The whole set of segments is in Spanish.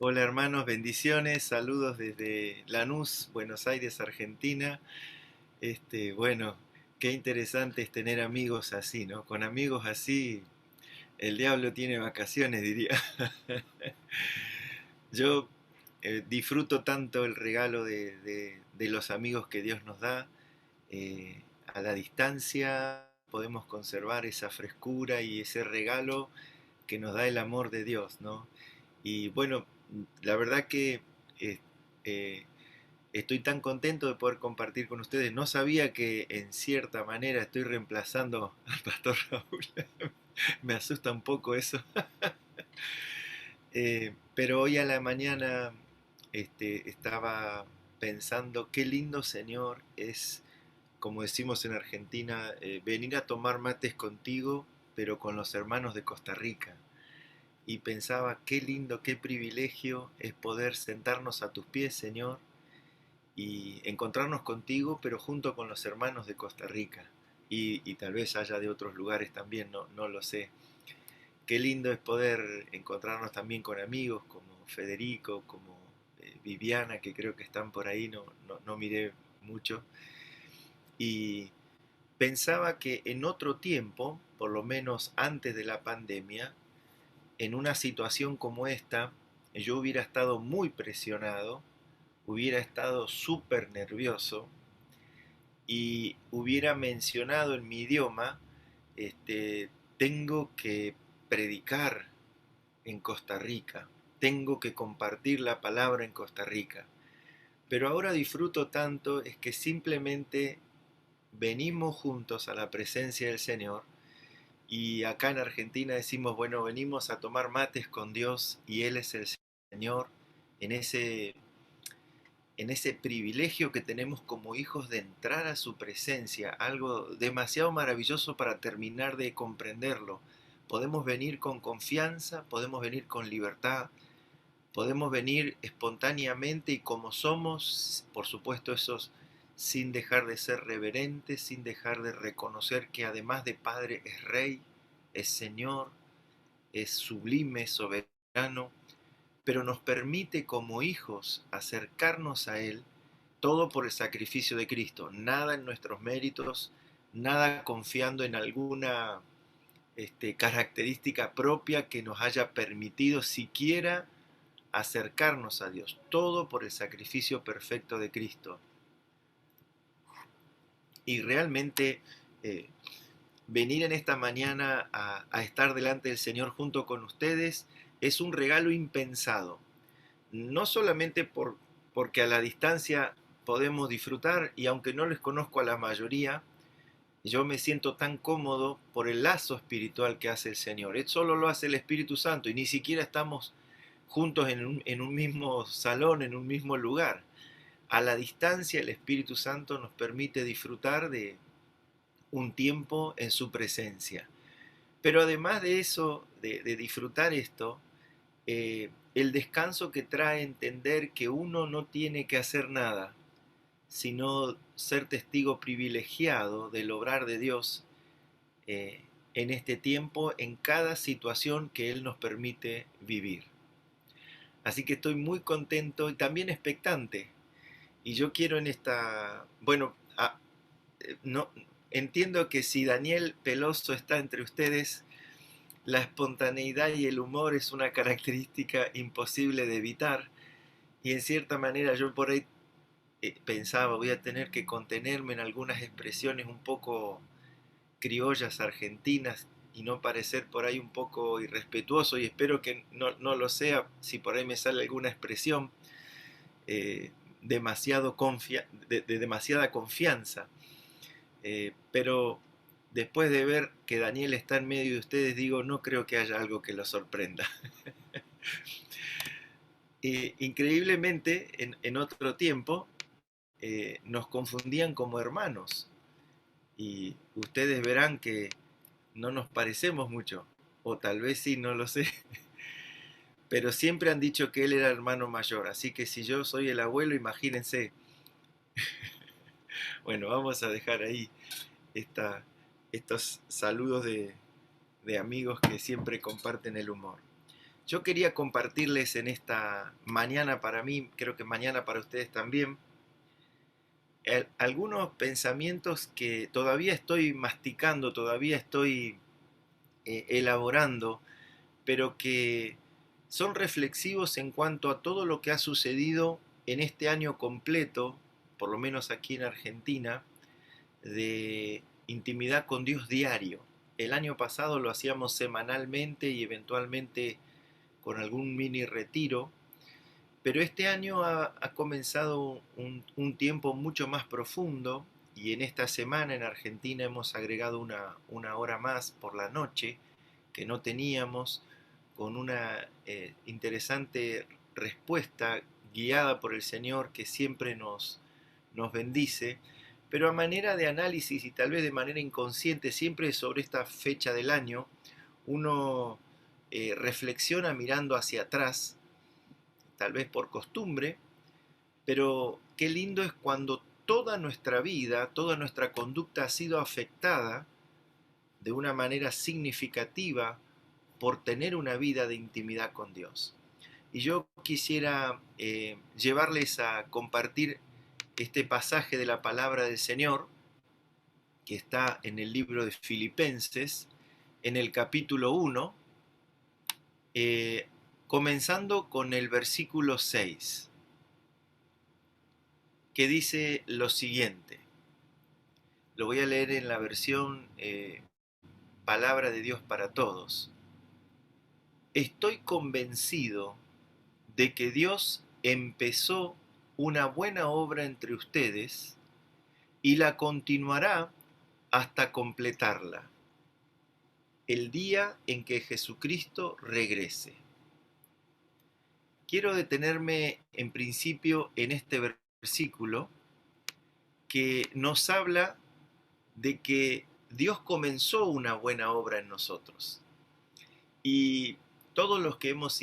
Hola hermanos, bendiciones, saludos desde Lanús, Buenos Aires, Argentina. Bueno, qué interesante es tener amigos así, ¿no? Con amigos así, el diablo tiene vacaciones, diría. Yo disfruto tanto el regalo de los amigos que Dios nos da. A la distancia podemos conservar esa frescura y ese regalo que nos da el amor de Dios, ¿no? Y bueno, la verdad que eh, eh, estoy tan contento de poder compartir con ustedes. No sabía que en cierta manera estoy reemplazando al pastor Raúl. Me asusta un poco eso. Pero hoy a la mañana estaba pensando qué lindo Señor es, como decimos en Argentina, venir a tomar mates contigo, pero con los hermanos de Costa Rica. Y pensaba qué lindo, qué privilegio es poder sentarnos a tus pies, Señor, y encontrarnos contigo, pero junto con los hermanos de Costa Rica. Y tal vez haya de otros lugares también, no lo sé. Qué lindo es poder encontrarnos también con amigos como Federico, como Viviana, que creo que están por ahí, no miré mucho. Y pensaba que en otro tiempo, por lo menos antes de la pandemia, en una situación como esta, yo hubiera estado muy presionado, hubiera estado súper nervioso y hubiera mencionado en mi idioma, tengo que predicar en Costa Rica, tengo que compartir la palabra en Costa Rica. Pero ahora disfruto tanto es que simplemente venimos juntos a la presencia del Señor y acá en Argentina decimos, bueno, venimos a tomar mates con Dios y Él es el Señor en ese privilegio que tenemos como hijos de entrar a su presencia, algo demasiado maravilloso para terminar de comprenderlo. Podemos venir con confianza, podemos venir con libertad, podemos venir espontáneamente y como somos, por supuesto, esos sin dejar de ser reverentes, sin dejar de reconocer que además de Padre es Rey, es Señor, es sublime, soberano, pero nos permite como hijos acercarnos a Él, todo por el sacrificio de Cristo, nada en nuestros méritos, nada confiando en alguna característica propia que nos haya permitido siquiera acercarnos a Dios, todo por el sacrificio perfecto de Cristo. Y realmente eh, venir en esta mañana a estar delante del Señor junto con ustedes es un regalo impensado. No solamente porque a la distancia podemos disfrutar, y aunque no les conozco a la mayoría, yo me siento tan cómodo por el lazo espiritual que hace el Señor. Él solo lo hace el Espíritu Santo y ni siquiera estamos juntos en un mismo salón, en un mismo lugar. A la distancia el Espíritu Santo nos permite disfrutar de un tiempo en su presencia. Pero además de eso, de disfrutar esto, el descanso que trae entender que uno no tiene que hacer nada, sino ser testigo privilegiado del obrar de Dios en este tiempo, en cada situación que Él nos permite vivir. Así que estoy muy contento y también expectante. Y yo quiero en esta, bueno, no, entiendo que si Daniel Peloso está entre ustedes, la espontaneidad y el humor es una característica imposible de evitar. Y en cierta manera yo por ahí pensaba, voy a tener que contenerme en algunas expresiones un poco criollas argentinas y no parecer por ahí un poco irrespetuoso, y espero que no lo sea si por ahí me sale alguna expresión eh, de demasiada confianza. Pero después de ver que Daniel está en medio de ustedes, digo, no creo que haya algo que lo sorprenda. Increíblemente, en otro tiempo, nos confundían como hermanos y ustedes verán que no nos parecemos mucho, o tal vez sí, no lo sé, pero siempre han dicho que él era hermano mayor, así que si yo soy el abuelo, imagínense. Bueno, vamos a dejar ahí esta, estos saludos de amigos que siempre comparten el humor. Yo quería compartirles en esta mañana para mí, creo que mañana para ustedes también, algunos pensamientos que todavía estoy masticando, todavía estoy elaborando, pero que son reflexivos en cuanto a todo lo que ha sucedido en este año completo, por lo menos aquí en Argentina, de intimidad con Dios diario. El año pasado lo hacíamos semanalmente y eventualmente con algún mini retiro, pero este año ha comenzado un tiempo mucho más profundo y en esta semana en Argentina hemos agregado una hora más por la noche que no teníamos, con una interesante respuesta guiada por el Señor que siempre nos bendice, pero a manera de análisis y tal vez de manera inconsciente, siempre sobre esta fecha del año, uno reflexiona mirando hacia atrás, tal vez por costumbre, pero qué lindo es cuando toda nuestra vida, toda nuestra conducta ha sido afectada de una manera significativa por tener una vida de intimidad con Dios. Y yo quisiera llevarles a compartir este pasaje de la palabra del Señor que está en el libro de Filipenses, en el capítulo 1, eh, comenzando con el versículo 6, que dice lo siguiente. Lo voy a leer en la versión Palabra de Dios para Todos. Estoy convencido de que Dios empezó una buena obra entre ustedes y la continuará hasta completarla, el día en que Jesucristo regrese. Quiero detenerme en principio en este versículo que nos habla de que Dios comenzó una buena obra en nosotros. Y todos los que hemos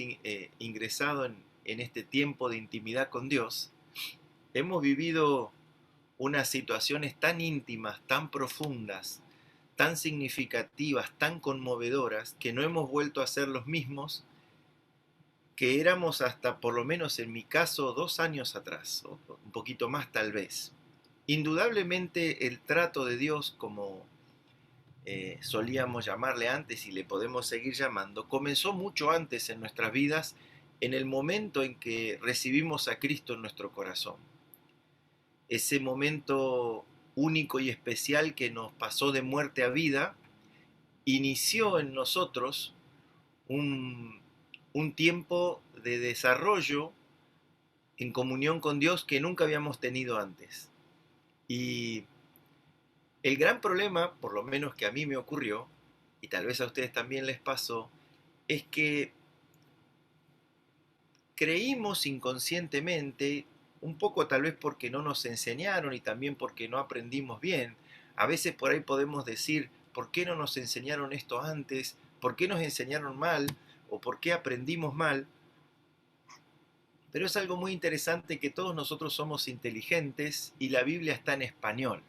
ingresado en este tiempo de intimidad con Dios, hemos vivido unas situaciones tan íntimas, tan profundas, tan significativas, tan conmovedoras, que no hemos vuelto a ser los mismos que éramos hasta, por lo menos en mi caso, 2 años atrás, o un poquito más tal vez. Indudablemente el trato de Dios, como solíamos llamarle antes y le podemos seguir llamando, comenzó mucho antes en nuestras vidas, en el momento en que recibimos a Cristo en nuestro corazón. Ese momento único y especial que nos pasó de muerte a vida, inició en nosotros un tiempo de desarrollo en comunión con Dios que nunca habíamos tenido antes. Y el gran problema, por lo menos que a mí me ocurrió, y tal vez a ustedes también les pasó, es que creímos inconscientemente, un poco tal vez porque no nos enseñaron y también porque no aprendimos bien. A veces por ahí podemos decir, ¿por qué no nos enseñaron esto antes? ¿Por qué nos enseñaron mal? ¿O por qué aprendimos mal? Pero es algo muy interesante que todos nosotros somos inteligentes y la Biblia está en español.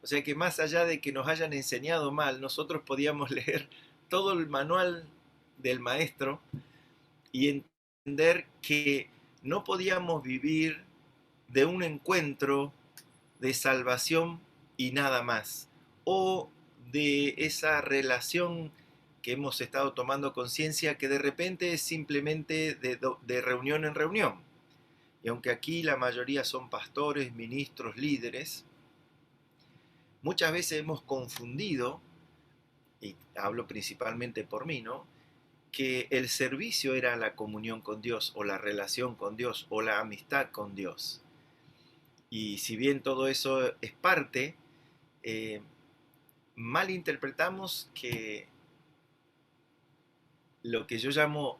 O sea que más allá de que nos hayan enseñado mal, nosotros podíamos leer todo el manual del maestro y entender que no podíamos vivir de un encuentro de salvación y nada más, o de esa relación que hemos estado tomando conciencia que de repente es simplemente de reunión en reunión. Y aunque aquí la mayoría son pastores, ministros, líderes, muchas veces hemos confundido, y hablo principalmente por mí, ¿no?, que el servicio era la comunión con Dios, o la relación con Dios, o la amistad con Dios. Y si bien todo eso es parte, eh, malinterpretamos que lo que yo llamo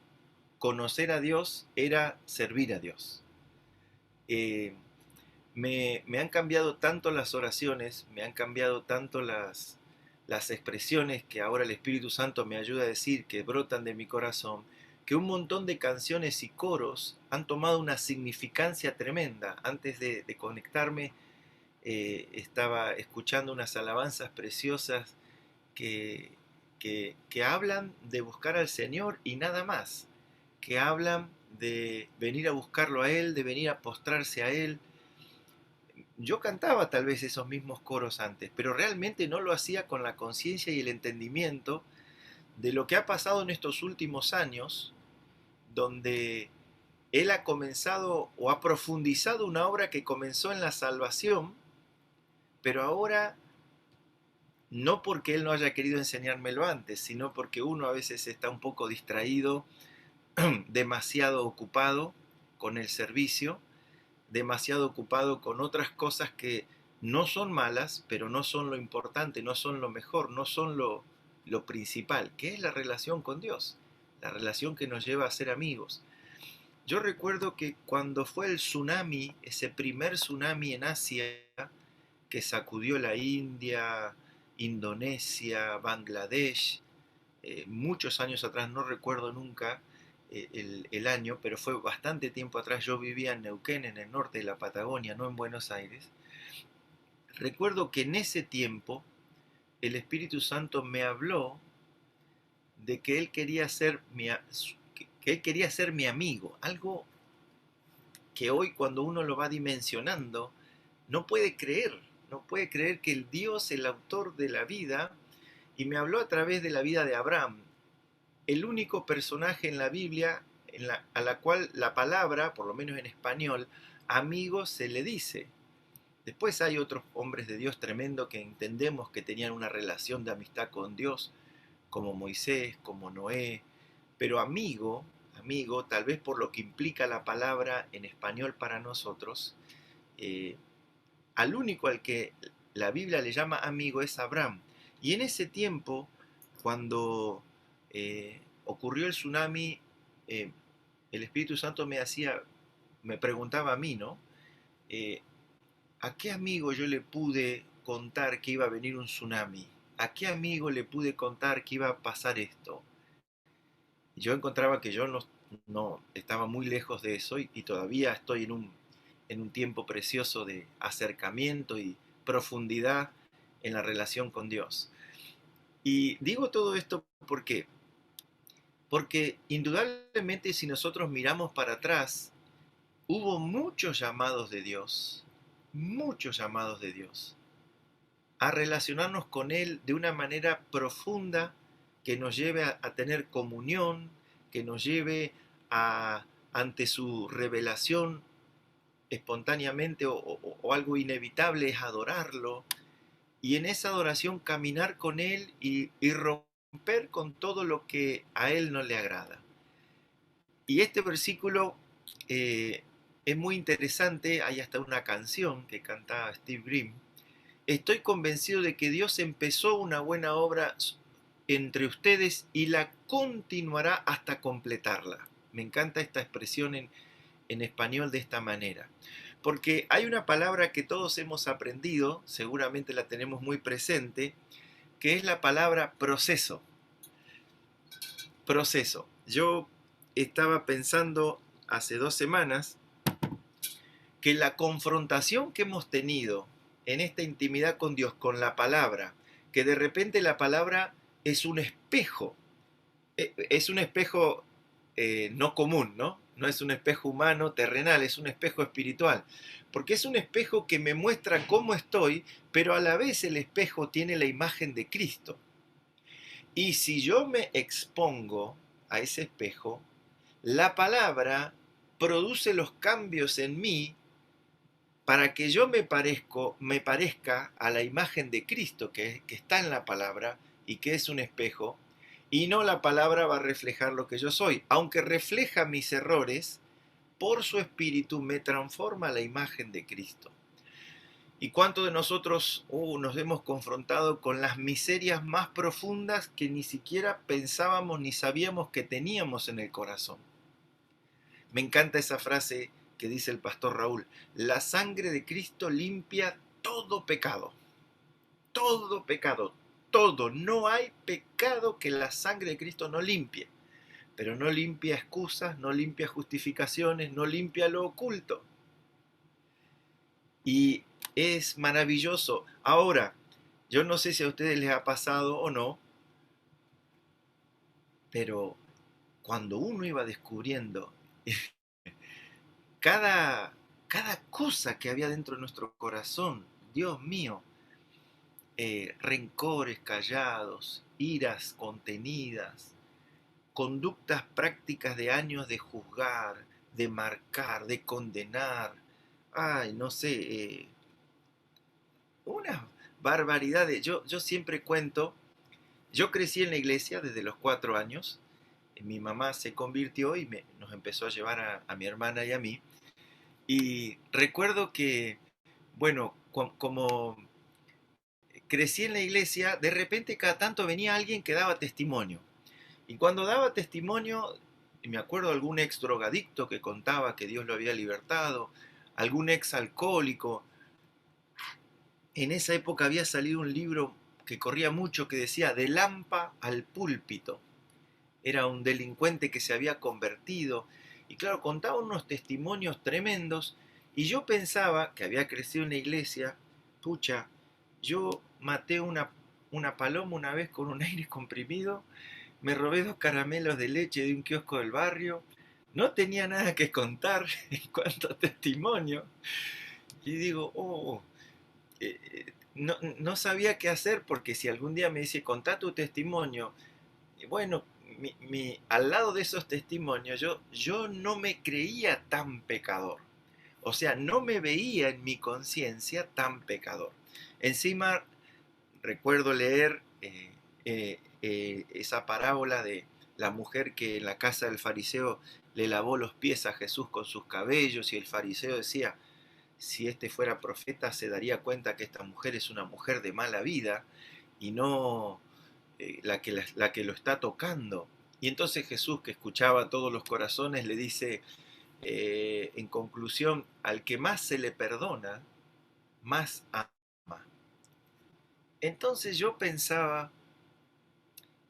conocer a Dios era servir a Dios. Eh, me han cambiado tanto las oraciones, me han cambiado tanto las expresiones que ahora el Espíritu Santo me ayuda a decir que brotan de mi corazón, que un montón de canciones y coros han tomado una significancia tremenda. Antes de conectarme, estaba escuchando unas alabanzas preciosas que hablan de buscar al Señor y nada más. que hablan de venir a buscarlo a Él, de venir a postrarse a Él. Yo cantaba tal vez esos mismos coros antes, pero realmente no lo hacía con la conciencia y el entendimiento de lo que ha pasado en estos últimos años, donde Él ha comenzado o ha profundizado una obra que comenzó en la salvación, pero ahora no porque Él no haya querido enseñármelo antes, sino porque uno a veces está un poco distraído, demasiado ocupado con el servicio, demasiado ocupado con otras cosas que no son malas, pero no son lo importante, no son lo mejor, no son lo principal, que es la relación con Dios, la relación que nos lleva a ser amigos. Yo recuerdo que cuando fue el tsunami, ese primer tsunami en Asia, que sacudió la India, Indonesia, Bangladesh, muchos años atrás, no recuerdo nunca el año, pero fue bastante tiempo atrás. Yo vivía en Neuquén, en el norte de la Patagonia, no en Buenos Aires. Recuerdo que en ese tiempo el Espíritu Santo me habló de que Él quería ser que Él quería ser mi amigo, algo que hoy cuando uno lo va dimensionando no puede creer, no puede creer que el Dios, el autor de la vida, y me habló a través de la vida de Abraham, el único personaje en la Biblia a la cual la palabra, por lo menos en español, amigo se le dice. Después hay otros hombres de Dios tremendo que entendemos que tenían una relación de amistad con Dios, como Moisés, como Noé, pero amigo, amigo, tal vez por lo que implica la palabra en español para nosotros, eh, al único al que la Biblia le llama amigo es Abraham. Y en ese tiempo, cuando ocurrió el tsunami, eh, el Espíritu Santo me preguntaba a mí, ¿no? Eh, ¿A qué amigo yo le pude contar que iba a venir un tsunami? ¿A qué amigo le pude contar que iba a pasar esto? Yo encontraba que yo no estaba muy lejos de eso y todavía estoy en un tiempo precioso de acercamiento y profundidad en la relación con Dios. Y digo todo esto porque indudablemente si nosotros miramos para atrás, hubo muchos llamados de Dios, a relacionarnos con Él de una manera profunda que nos lleve a tener comunión, que nos lleve a, ante su revelación espontáneamente o algo inevitable es adorarlo, y en esa adoración caminar con Él y romper con todo lo que a Él no le agrada. Y este versículo es muy interesante, hay hasta una canción que canta Steve Grimm. Estoy convencido de que Dios empezó una buena obra entre ustedes y la continuará hasta completarla. Me encanta esta expresión en español de esta manera. Porque hay una palabra que todos hemos aprendido, seguramente la tenemos muy presente, que es la palabra proceso. Proceso. Yo estaba pensando hace 2 semanas que la confrontación que hemos tenido en esta intimidad con Dios, con la palabra, que de repente la palabra es un espejo, es un espejo no común, ¿no? No es un espejo humano, terrenal, es un espejo espiritual. Porque es un espejo que me muestra cómo estoy, pero a la vez el espejo tiene la imagen de Cristo. Y si yo me expongo a ese espejo, la palabra produce los cambios en mí para que yo me parezca a la imagen de Cristo que está en la palabra y que es un espejo, y no la palabra va a reflejar lo que yo soy. Aunque refleja mis errores, por su espíritu me transforma a la imagen de Cristo. ¿Y cuántos de nosotros nos hemos confrontado con las miserias más profundas que ni siquiera pensábamos ni sabíamos que teníamos en el corazón? Me encanta esa frase que dice el pastor Raúl: la sangre de Cristo limpia todo pecado, todo pecado, todo. No hay pecado que la sangre de Cristo no limpie, pero no limpia excusas, no limpia justificaciones, no limpia lo oculto. Y es maravilloso. Ahora, yo no sé si a ustedes les ha pasado o no, pero cuando uno iba descubriendo cada cosa que había dentro de nuestro corazón, Dios mío, rencores callados, iras contenidas, conductas prácticas de años de juzgar, de marcar, de condenar, ay, no sé, unas barbaridades. Yo siempre cuento, yo crecí en la iglesia desde los 4 años, mi mamá se convirtió y nos empezó a llevar a mi hermana y a mí, y recuerdo que, bueno, como crecí en la iglesia, de repente cada tanto venía alguien que daba testimonio. Y cuando daba testimonio, me acuerdo de algún ex drogadicto que contaba que Dios lo había libertado, algún ex alcohólico. En esa época había salido un libro que corría mucho que decía De Lampa al púlpito. Era un delincuente que se había convertido. Y claro, contaba unos testimonios tremendos. Y yo pensaba que había crecido en la iglesia, pucha, yo maté una paloma una vez con un aire comprimido, me robé 2 caramelos de leche de un kiosco del barrio, no tenía nada que contar en cuanto a testimonio. Y digo, no sabía qué hacer porque si algún día me dice, contá tu testimonio, bueno, al lado de esos testimonios yo no me creía tan pecador. O sea, no me veía en mi conciencia tan pecador. Encima, recuerdo leer esa parábola de la mujer que en la casa del fariseo le lavó los pies a Jesús con sus cabellos y el fariseo decía, si este fuera profeta se daría cuenta que esta mujer es una mujer de mala vida y no la que lo está tocando. Y entonces Jesús, que escuchaba todos los corazones, le dice, en conclusión, al que más se le perdona, más ama. Entonces yo pensaba,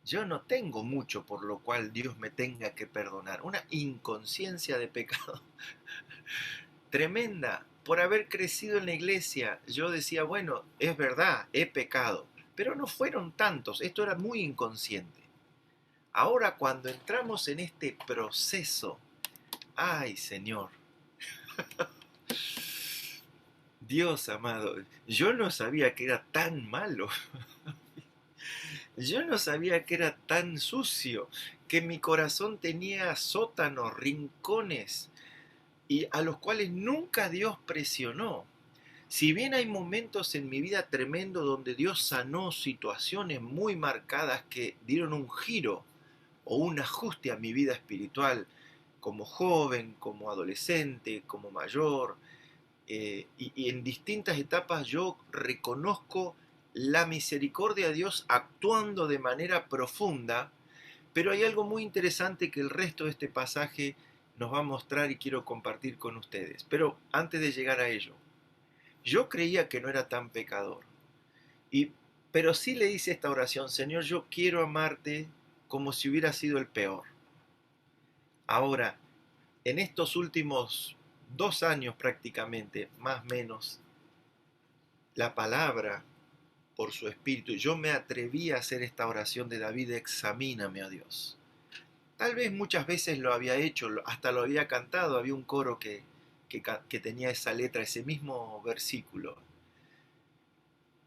yo no tengo mucho por lo cual Dios me tenga que perdonar. Una inconsciencia de pecado tremenda. Por haber crecido en la iglesia, yo decía, bueno, es verdad, he pecado. Pero no fueron tantos, esto era muy inconsciente. Ahora cuando entramos en este proceso, ay Señor, Dios amado, yo no sabía que era tan malo. Yo no sabía que era tan sucio, que mi corazón tenía sótanos, rincones, y a los cuales nunca Dios presionó. Si bien hay momentos en mi vida tremendo donde Dios sanó situaciones muy marcadas que dieron un giro o un ajuste a mi vida espiritual, como joven, como adolescente, como mayor, y en distintas etapas yo reconozco la misericordia de Dios actuando de manera profunda, pero hay algo muy interesante que el resto de este pasaje nos va a mostrar y quiero compartir con ustedes. Pero antes de llegar a ello, yo creía que no era tan pecador, y, pero sí le hice esta oración, Señor, yo quiero amarte como si hubiera sido el peor. Ahora, en estos últimos 2 años prácticamente, más o menos, la palabra por su espíritu, yo me atreví a hacer esta oración de David, examíname, oh Dios. Tal vez muchas veces lo había hecho, hasta lo había cantado, había un coro que tenía esa letra, ese mismo versículo,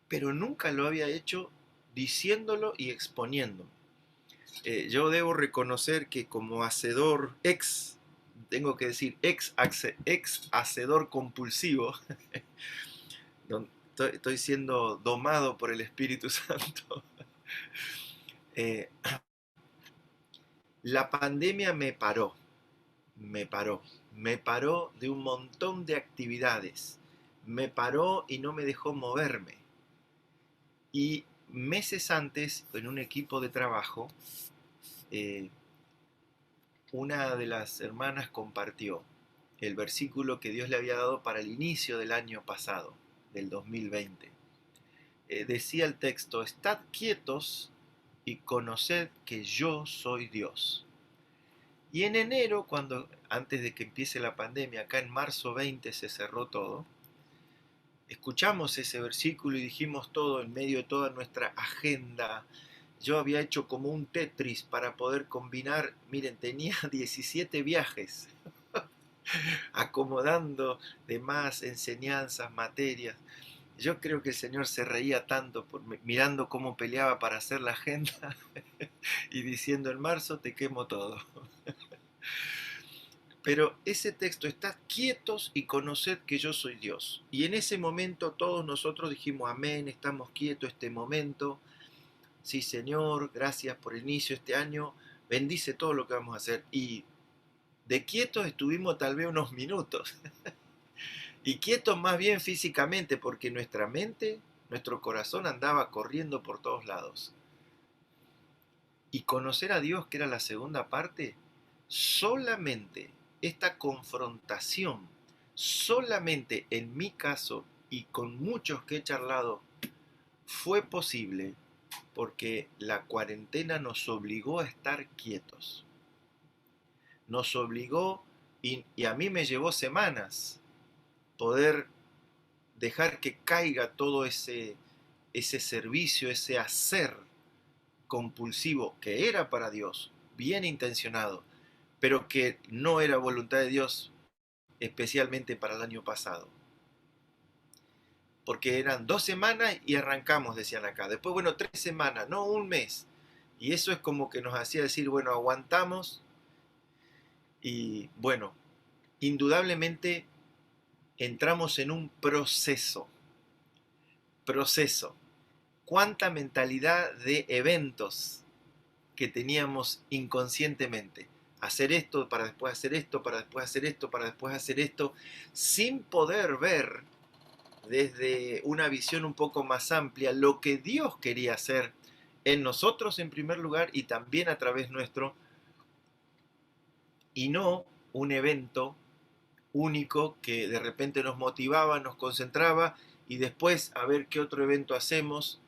pero nunca lo había hecho diciéndolo y exponiéndolo. Yo debo reconocer que como hacedor, tengo que decir, ex hacedor compulsivo, estoy siendo domado por el Espíritu Santo. Eh, la pandemia me paró, me paró de un montón de actividades, me paró y no me dejó moverme. Y meses antes, en un equipo de trabajo, eh, una de las hermanas compartió el versículo que Dios le había dado para el inicio del año pasado, del 2020. Decía el texto, estad quietos y conoced que yo soy Dios. Y en enero, antes de que empiece la pandemia, acá en marzo 20 se cerró todo, escuchamos ese versículo y dijimos todo en medio de toda nuestra agenda, Yo había hecho como un Tetris para poder combinar, miren, tenía 17 viajes, acomodando demás enseñanzas, materias. Yo creo que el Señor se reía tanto mirando cómo peleaba para hacer la agenda y diciendo en marzo te quemo todo. Pero ese texto está quietos y conoced que yo soy Dios. Y en ese momento todos nosotros dijimos amén, estamos quietos este momento. Sí, Señor, gracias por el inicio de este año. Bendice todo lo que vamos a hacer. Y de quietos estuvimos tal vez unos minutos. Y quietos más bien físicamente, porque nuestra mente, nuestro corazón andaba corriendo por todos lados. Y conocer a Dios, que era la segunda parte, solamente esta confrontación, solamente en mi caso y con muchos que he charlado, fue posible porque la cuarentena nos obligó a estar quietos. Nos obligó, y a mí me llevó semanas poder dejar que caiga todo ese servicio, ese hacer compulsivo que era para Dios, bien intencionado, pero que no era voluntad de Dios, especialmente para el año pasado. Porque eran 2 semanas y arrancamos, decían acá. Después, bueno, 3 semanas, no un mes. Y eso es como que nos hacía decir, bueno, aguantamos. Y bueno, indudablemente entramos en un proceso. Proceso. ¿Cuánta mentalidad de eventos que teníamos inconscientemente? Hacer esto, para después hacer esto, para después hacer esto, para después hacer esto, sin poder ver desde una visión un poco más amplia lo que Dios quería hacer en nosotros en primer lugar y también a través nuestro, y no un evento único que de repente nos motivaba, nos concentraba y después a ver qué otro evento hacemos.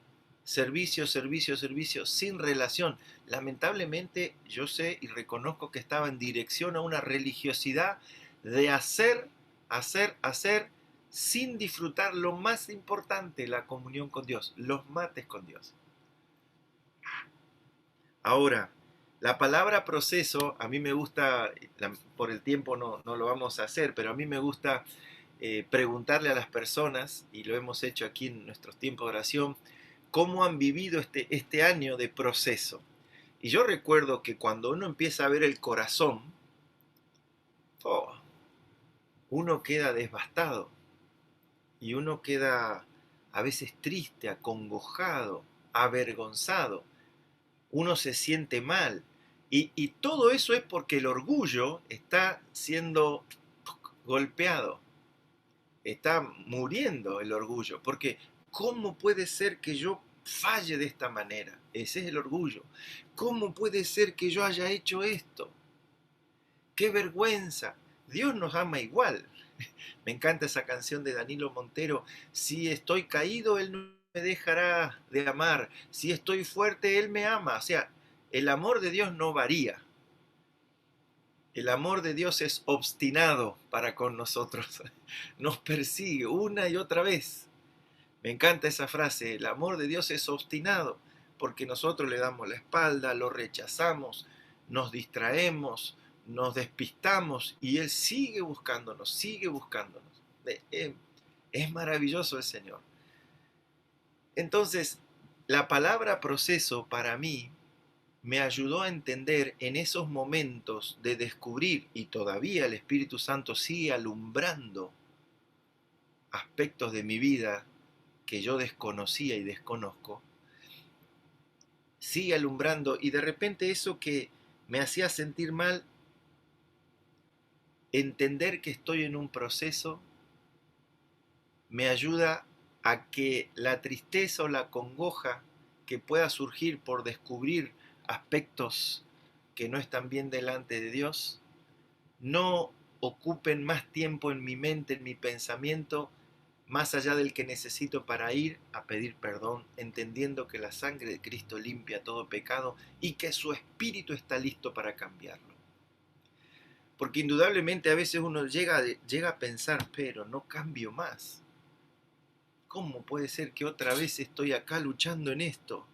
Servicio, servicio, servicio, sin relación. Lamentablemente yo sé y reconozco que estaba en dirección a una religiosidad de hacer, hacer, hacer, sin disfrutar lo más importante, la comunión con Dios, los mates con Dios. Ahora, la palabra proceso, a mí me gusta, por el tiempo no lo vamos a hacer, pero a mí me gusta preguntarle a las personas, y lo hemos hecho aquí en nuestros tiempos de oración, cómo han vivido este año de proceso. Y yo recuerdo que cuando uno empieza a ver el corazón, oh, uno queda devastado y uno queda a veces triste, acongojado, avergonzado. Uno se siente mal. Y todo eso es porque el orgullo está siendo golpeado. Está muriendo el orgullo. Porque ¿cómo puede ser que yo falle de esta manera? Ese es el orgullo. ¿Cómo puede ser que yo haya hecho esto? ¡Qué vergüenza! Dios nos ama igual. Me encanta esa canción de Danilo Montero. Si estoy caído, Él no me dejará de amar. Si estoy fuerte, Él me ama. O sea, el amor de Dios no varía. El amor de Dios es obstinado para con nosotros. Nos persigue una y otra vez. Me encanta esa frase. El amor de Dios es obstinado porque nosotros le damos la espalda, lo rechazamos, nos distraemos, nos despistamos y Él sigue buscándonos, sigue buscándonos. Es maravilloso el Señor. Entonces, la palabra proceso para mí me ayudó a entender en esos momentos de descubrir, y todavía el Espíritu Santo sigue alumbrando aspectos de mi vida que yo desconocía y desconozco, sigue alumbrando y de repente eso que me hacía sentir mal, entender que estoy en un proceso, me ayuda a que la tristeza o la congoja que pueda surgir por descubrir aspectos que no están bien delante de Dios, no ocupen más tiempo en mi mente, en mi pensamiento, más allá del que necesito para ir a pedir perdón, entendiendo que la sangre de Cristo limpia todo pecado y que su Espíritu está listo para cambiarlo. Porque indudablemente a veces uno llega a pensar, pero no cambio más. ¿Cómo puede ser que otra vez estoy acá luchando en esto?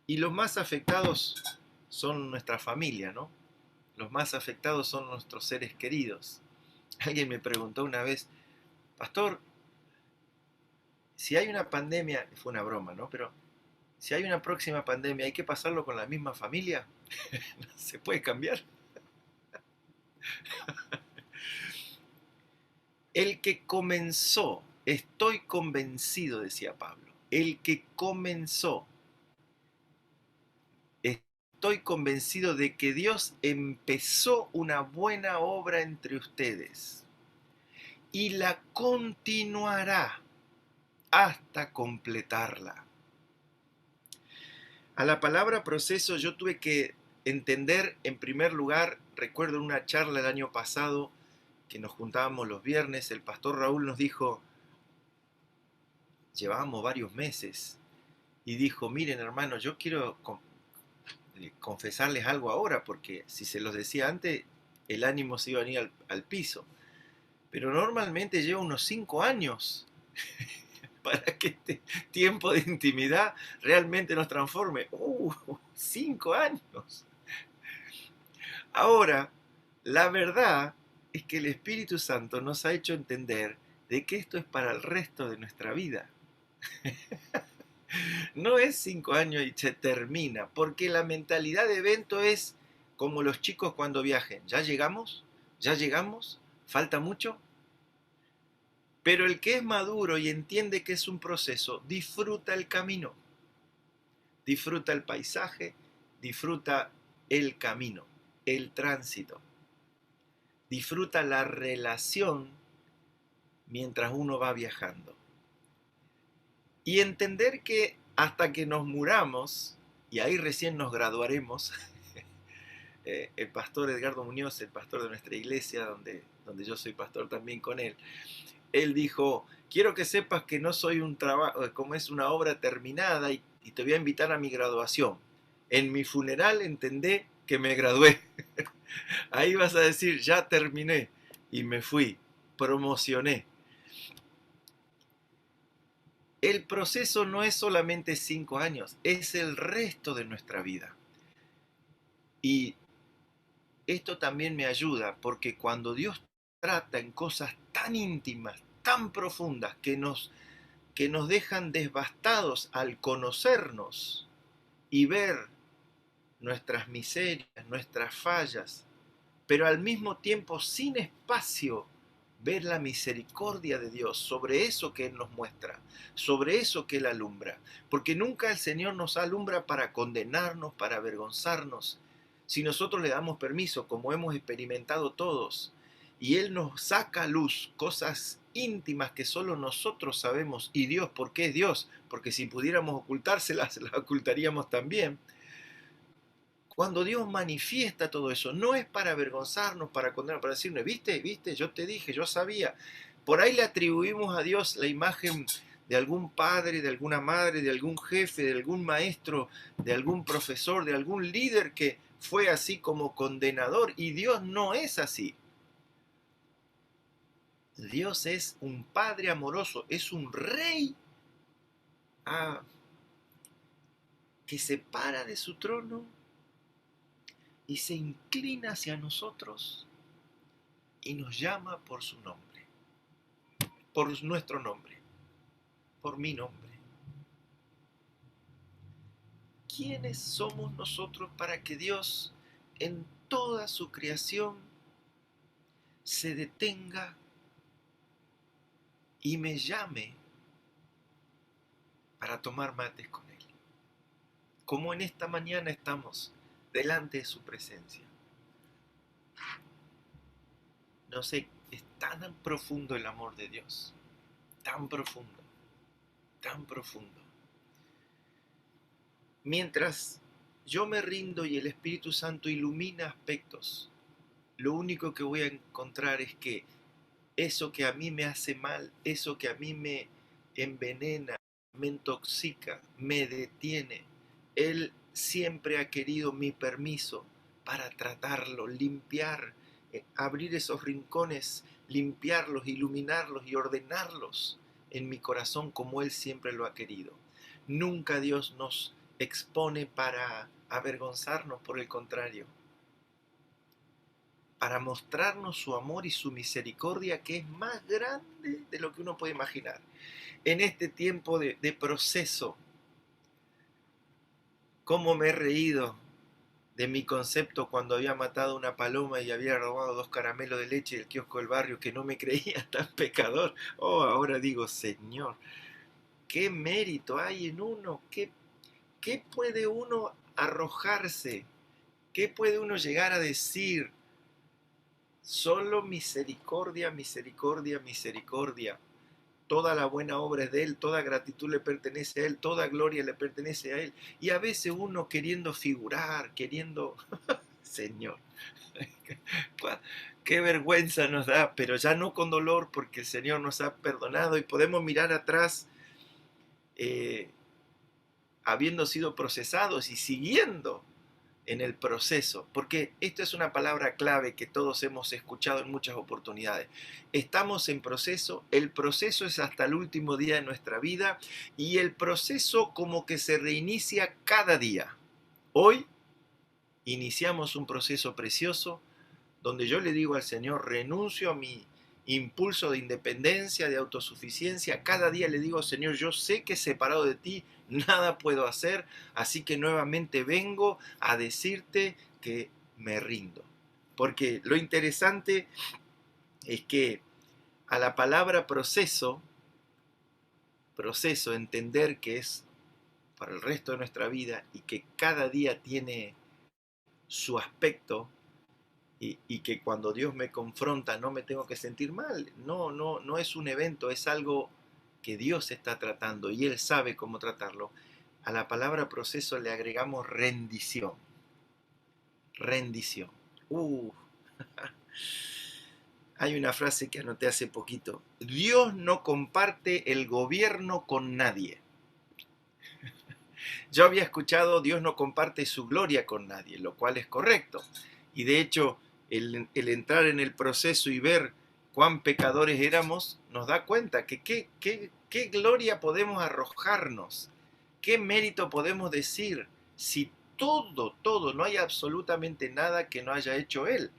Y los más afectados son nuestra familia, ¿no? Los más afectados son nuestros seres queridos. Alguien me preguntó una vez, pastor, si hay una pandemia, fue una broma, ¿no? Pero si hay una próxima pandemia, ¿hay que pasarlo con la misma familia? ¿No se puede cambiar? El que comenzó, estoy convencido, decía Pablo, el que comenzó, estoy convencido de que Dios empezó una buena obra entre ustedes y la continuará hasta completarla. A la palabra proceso yo tuve que entender, en primer lugar, recuerdo una charla el año pasado que nos juntábamos los viernes, el pastor Raúl nos dijo, llevábamos varios meses, y dijo, miren hermanos, yo quiero confesarles algo ahora, porque si se los decía antes, el ánimo se iba a venir al piso. Pero normalmente lleva unos 5 años para que este tiempo de intimidad realmente nos transforme. 5 años. Ahora, la verdad es que el Espíritu Santo nos ha hecho entender de que esto es para el resto de nuestra vida. No es 5 años y se termina, porque la mentalidad de evento es como los chicos cuando viajen. ¿Ya llegamos? ¿Ya llegamos? ¿Falta mucho? Pero el que es maduro y entiende que es un proceso, disfruta el camino, disfruta el paisaje, disfruta el camino, el tránsito, disfruta la relación mientras uno va viajando. Y entender que hasta que nos muramos, y ahí recién nos graduaremos, el pastor Edgardo Muñoz, el pastor de nuestra iglesia, donde yo soy pastor también con él dijo, quiero que sepas que no soy un trabajo, como es una obra terminada y te voy a invitar a mi graduación. En mi funeral entendé que me gradué. Ahí vas a decir, ya terminé y me fui, promocioné. El proceso no es solamente 5 años, es el resto de nuestra vida. Y esto también me ayuda porque cuando Dios trata en cosas tan íntimas, tan profundas, que nos dejan devastados al conocernos y ver nuestras miserias, nuestras fallas, pero al mismo tiempo sin espacio ver la misericordia de Dios sobre eso que Él nos muestra, sobre eso que Él alumbra, porque nunca el Señor nos alumbra para condenarnos, para avergonzarnos, si nosotros le damos permiso, como hemos experimentado todos, y Él nos saca a luz cosas íntimas que solo nosotros sabemos, y Dios, ¿por qué es Dios? Porque si pudiéramos ocultárselas, las ocultaríamos también. Cuando Dios manifiesta todo eso, no es para avergonzarnos, para condenarnos, para decirnos, viste, viste, yo te dije, yo sabía. Por ahí le atribuimos a Dios la imagen de algún padre, de alguna madre, de algún jefe, de algún maestro, de algún profesor, de algún líder que fue así como condenador. Y Dios no es así. Dios es un Padre amoroso, es un Rey que se para de su trono y se inclina hacia nosotros y nos llama por su nombre, por nuestro nombre, por mi nombre. ¿Quiénes somos nosotros para que Dios en toda su creación se detenga y me llame para tomar mates con Él? Como en esta mañana estamos delante de su presencia. No sé, es tan profundo el amor de Dios, tan profundo, tan profundo. Mientras yo me rindo y el Espíritu Santo ilumina aspectos, lo único que voy a encontrar es que eso que a mí me hace mal, eso que a mí me envenena, me intoxica, me detiene, Él siempre ha querido mi permiso para tratarlo, limpiar, abrir esos rincones, limpiarlos, iluminarlos y ordenarlos en mi corazón como Él siempre lo ha querido. Nunca Dios nos expone para avergonzarnos, por el contrario, para mostrarnos su amor y su misericordia, que es más grande de lo que uno puede imaginar. En este tiempo de proceso, cómo me he reído de mi concepto cuando había matado una paloma y había robado 2 caramelos de leche del kiosco del barrio, que no me creía tan pecador. Oh, ahora digo, Señor, ¿qué mérito hay en uno? ¿Qué puede uno arrojarse? ¿Qué puede uno llegar a decir? Solo misericordia, misericordia, misericordia. Toda la buena obra es de Él, toda gratitud le pertenece a Él, toda gloria le pertenece a Él. Y a veces uno queriendo figurar, queriendo... Señor, qué vergüenza nos da, pero ya no con dolor, porque el Señor nos ha perdonado y podemos mirar atrás eh, habiendo sido procesados y siguiendo en el proceso, porque esto es una palabra clave que todos hemos escuchado en muchas oportunidades. Estamos en proceso, el proceso es hasta el último día de nuestra vida y el proceso como que se reinicia cada día. Hoy iniciamos un proceso precioso donde yo le digo al Señor, renuncio a mi impulso de independencia, de autosuficiencia. Cada día le digo, Señor, yo sé que separado de ti nada puedo hacer, así que nuevamente vengo a decirte que me rindo. Porque lo interesante es que a la palabra proceso, entender que es para el resto de nuestra vida y que cada día tiene su aspecto, y que cuando Dios me confronta no me tengo que sentir mal. No, no, no es un evento, es algo que Dios está tratando y Él sabe cómo tratarlo. A la palabra proceso le agregamos rendición. Rendición. Uh, Hay una frase que anoté hace poquito. Dios no comparte el gobierno con nadie. Yo había escuchado Dios no comparte su gloria con nadie, lo cual es correcto. Y de hecho, el entrar en el proceso y ver cuán pecadores éramos, nos da cuenta que qué gloria podemos arrojarnos, qué mérito podemos decir si todo, no hay absolutamente nada que no haya hecho Él.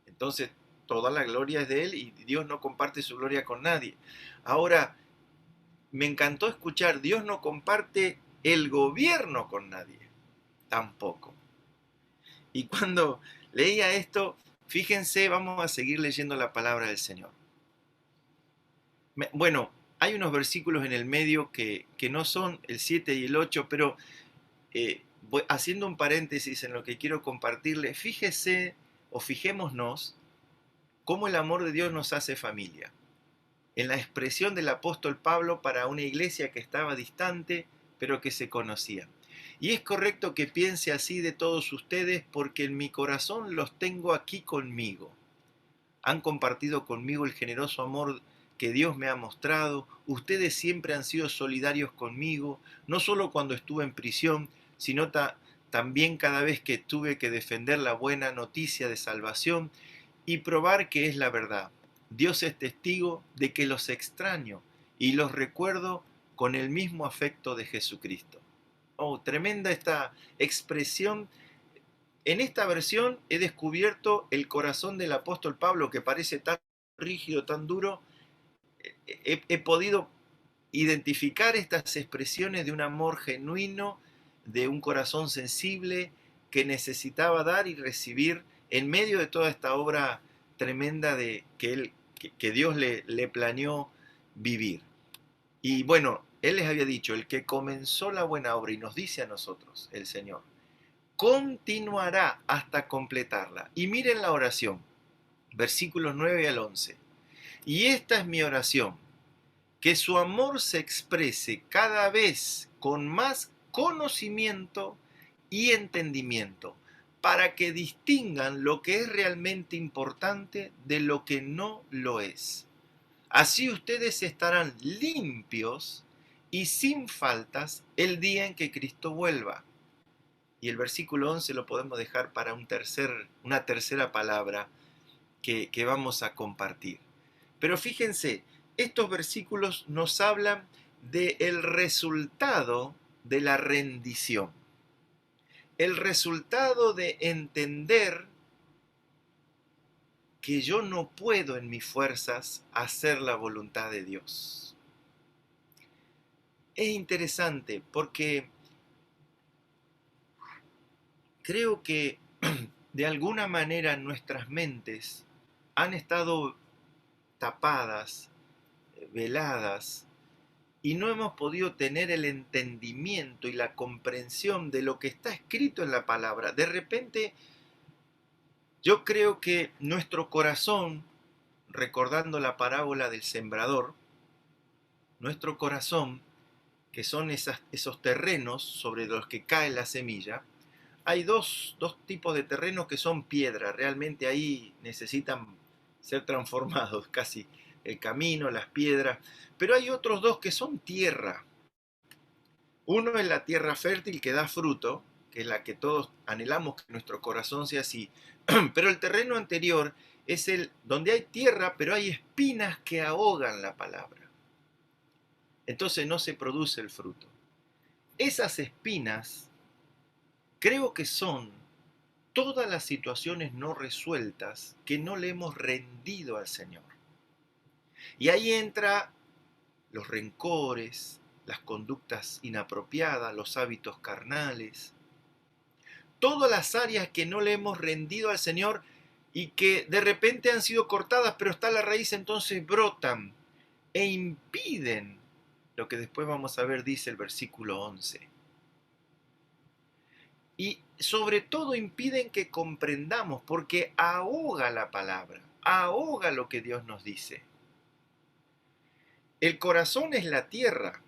Entonces, toda la gloria es de Él y Dios no comparte su gloria con nadie. Ahora, me encantó escuchar, Dios no comparte el gobierno con nadie, tampoco. Y cuando leía esto, fíjense, vamos a seguir leyendo la palabra del Señor. Bueno, hay unos versículos en el medio que no son el 7 y el 8, pero haciendo un paréntesis en lo que quiero compartirles, fíjese o fijémonos cómo el amor de Dios nos hace familia. En la expresión del apóstol Pablo para una iglesia que estaba distante, pero que se conocía. Y es correcto que piense así de todos ustedes porque en mi corazón los tengo aquí conmigo. Han compartido conmigo el generoso amor que Dios me ha mostrado. Ustedes siempre han sido solidarios conmigo, no solo cuando estuve en prisión, sino también cada vez que tuve que defender la buena noticia de salvación y probar que es la verdad. Dios es testigo de que los extraño y los recuerdo con el mismo afecto de Jesucristo. Oh, tremenda esta expresión. En esta versión he descubierto el corazón del apóstol Pablo, que parece tan rígido, tan duro. He podido identificar estas expresiones de un amor genuino, de un corazón sensible que necesitaba dar y recibir en medio de toda esta obra tremenda que Dios le planeó vivir. Y bueno, Él les había dicho, el que comenzó la buena obra, y nos dice a nosotros, el Señor, continuará hasta completarla. Y miren la oración, versículos 9 al 11. Y esta es mi oración, que su amor se exprese cada vez con más conocimiento y entendimiento, para que distingan lo que es realmente importante de lo que no lo es. Así ustedes estarán limpios y sin faltas el día en que Cristo vuelva. Y el versículo 11 lo podemos dejar para una tercera palabra que vamos a compartir. Pero fíjense, estos versículos nos hablan del resultado de la rendición. El resultado de entender que yo no puedo en mis fuerzas hacer la voluntad de Dios. Es interesante porque creo que de alguna manera nuestras mentes han estado tapadas, veladas, y no hemos podido tener el entendimiento y la comprensión de lo que está escrito en la palabra. De repente, yo creo que nuestro corazón, recordando la parábola del sembrador, nuestro corazón, que son esos terrenos sobre los que cae la semilla, hay dos tipos de terrenos que son piedra, realmente ahí necesitan ser transformados casi, el camino, las piedras, pero hay otros dos que son tierra. Uno es la tierra fértil que da fruto, que es la que todos anhelamos que nuestro corazón sea así, pero el terreno anterior es el donde hay tierra, pero hay espinas que ahogan la palabra. Entonces no se produce el fruto. Esas espinas creo que son todas las situaciones no resueltas que no le hemos rendido al Señor. Y ahí entra los rencores, las conductas inapropiadas, los hábitos carnales, todas las áreas que no le hemos rendido al Señor y que de repente han sido cortadas, pero está la raíz, entonces brotan e impiden lo que después vamos a ver, dice el versículo 11. Y sobre todo impiden que comprendamos, porque ahoga la palabra, ahoga lo que Dios nos dice. El corazón es la tierra.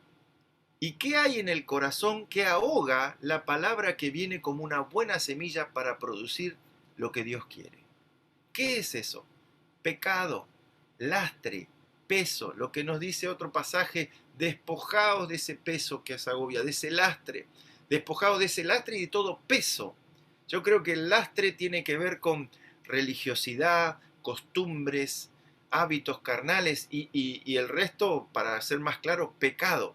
¿Y qué hay en el corazón que ahoga la palabra que viene como una buena semilla para producir lo que Dios quiere? ¿Qué es eso? Pecado, lastre, peso, lo que nos dice otro pasaje, despojaos de ese peso que os agobia, de ese lastre, despojaos de ese lastre y de todo peso. Yo creo que el lastre tiene que ver con religiosidad, costumbres, hábitos carnales y el resto, para ser más claro, pecado.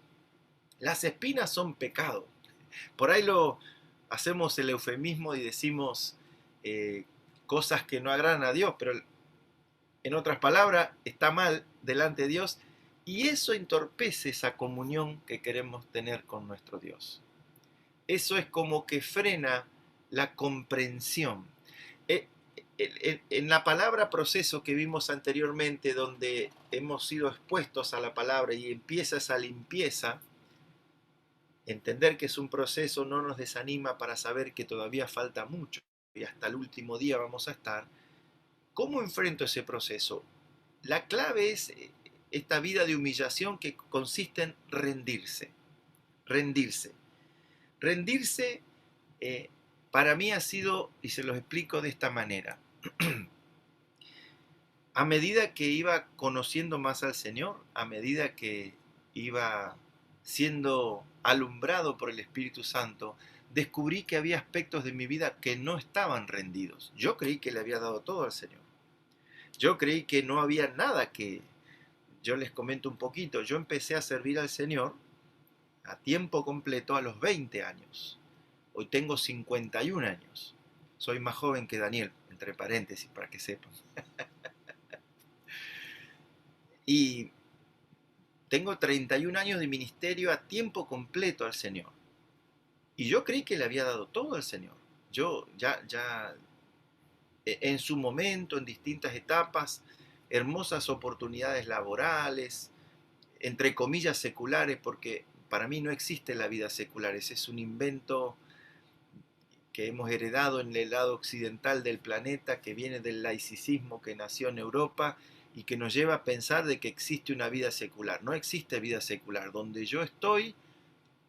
Las espinas son pecado. Por ahí lo hacemos el eufemismo y decimos cosas que no agradan a Dios, pero en otras palabras, está mal delante de Dios y eso entorpece esa comunión que queremos tener con nuestro Dios. Eso es como que frena la comprensión. En la palabra proceso que vimos anteriormente, donde hemos sido expuestos a la palabra y empieza esa limpieza, entender que es un proceso no nos desanima para saber que todavía falta mucho y hasta el último día vamos a estar. ¿Cómo enfrento ese proceso? La clave es esta vida de humillación que consiste en rendirse. Rendirse. Rendirse para mí ha sido, y se los explico de esta manera, a medida que iba conociendo más al Señor, a medida que iba siendo alumbrado por el Espíritu Santo, descubrí que había aspectos de mi vida que no estaban rendidos. Yo creí que le había dado todo al Señor. Yo creí que no había nada que... Yo les comento un poquito. Yo empecé a servir al Señor a tiempo completo a los 20 años. Hoy tengo 51 años. Soy más joven que Daniel, entre paréntesis, para que sepan. Y tengo 31 años de ministerio a tiempo completo al Señor. Y yo creí que le había dado todo al Señor. Yo ya en su momento, en distintas etapas, hermosas oportunidades laborales, entre comillas seculares, porque para mí no existe la vida secular, ese es un invento que hemos heredado en el lado occidental del planeta, que viene del laicismo que nació en Europa y que nos lleva a pensar de que existe una vida secular. No existe vida secular. Donde yo estoy,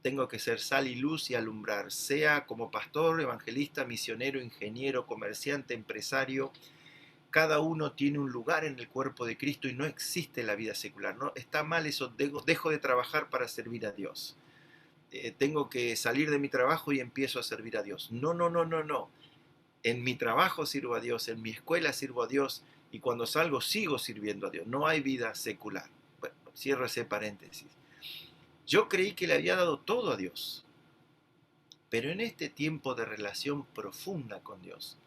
tengo que ser sal y luz y alumbrar, sea como pastor, evangelista, misionero, ingeniero, comerciante, empresario. Cada uno tiene un lugar en el cuerpo de Cristo y no existe la vida secular. No está mal eso, dejo de trabajar para servir a Dios. Tengo que salir de mi trabajo y empiezo a servir a Dios. No, no, no, no, no. En mi trabajo sirvo a Dios, en mi escuela sirvo a Dios y cuando salgo sigo sirviendo a Dios. No hay vida secular. Bueno, cierro ese paréntesis. Yo creí que le había dado todo a Dios. Pero en este tiempo de relación profunda con Dios,